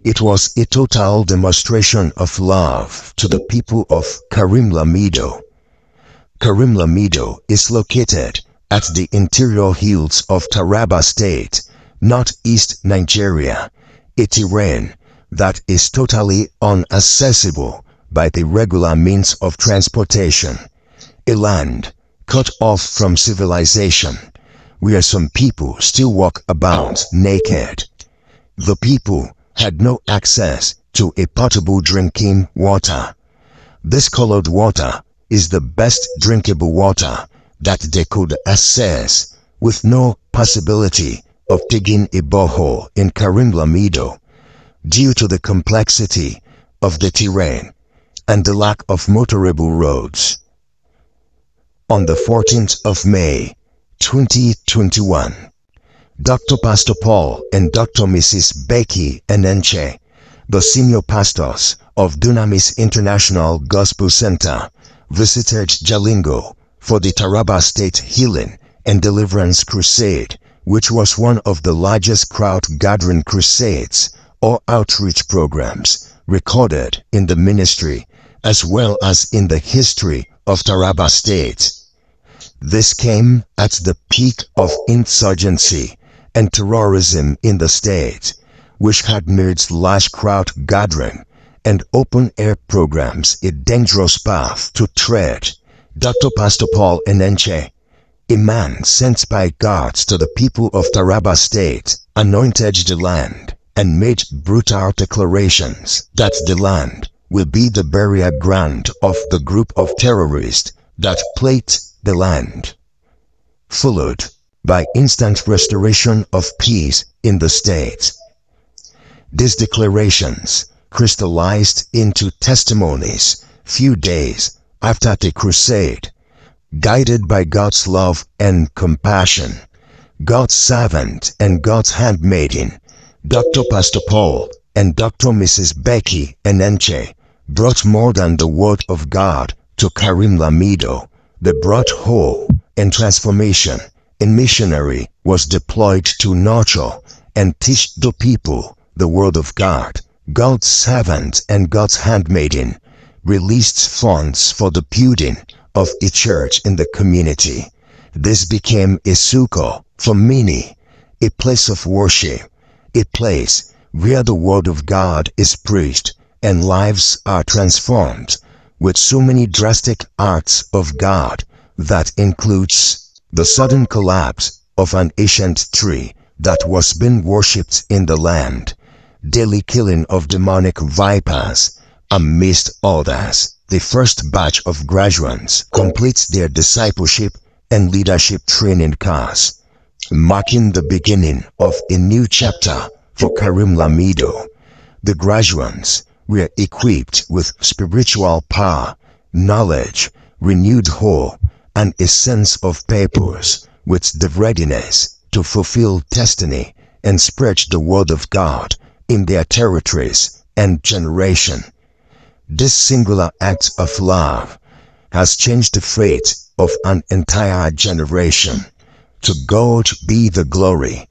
It was a total demonstration of love to the people of Karim Lamido. Karim Lamido is located at the interior hills of Taraba State, northeast Nigeria, a terrain that is totally inaccessible by the regular means of transportation, a land cut off from civilization, where some people still walk about naked. The people had no access to a potable drinking water. This colored water is the best drinkable water that they could access, with no possibility of digging a borehole in Karim Lamido, due to the complexity of the terrain and the lack of motorable roads. On the 14th of May, 2021, Dr. Pastor Paul and Dr. Mrs. Becky Enenche, the senior pastors of Dunamis International Gospel Center, visited Jalingo for the Taraba State Healing and Deliverance Crusade, which was one of the largest crowd-gathering crusades or outreach programs recorded in the ministry as well as in the history of Taraba State. This came at the peak of insurgency and terrorism in the state, which had made large crowd gathering and open-air programs a dangerous path to tread. Dr. Pastor Paul Enenche, a man sent by God to the people of Taraba State, anointed the land and made brutal declarations that the land will be the burial ground of the group of terrorists that plagued the land, followed by instant restoration of peace in the state. These declarations crystallized into testimonies few days after the crusade. Guided by God's love and compassion, God's servant and God's handmaiden, Dr. Pastor Paul and Dr. Mrs. Becky Enenche brought more than the word of God to Karim Lamido. They brought hope and transformation. A missionary was deployed to nurture and teach the people the word of God. God's servant and God's handmaiden released funds for the building of a church in the community. This became a succor for many, a place of worship, a place where the word of God is preached and lives are transformed, with so many drastic acts of God that includes the sudden collapse of an ancient tree that was being worshipped in the land, daily killing of demonic vipers, amidst others. The first batch of graduates completes their discipleship and leadership training course, marking the beginning of a new chapter for Karim Lamido. The graduates were equipped with spiritual power, knowledge, renewed hope, and a sense of purpose, with the readiness to fulfill destiny and spread the word of God in their territories and generation. This singular act of love has changed the fate of an entire generation. To God be the glory.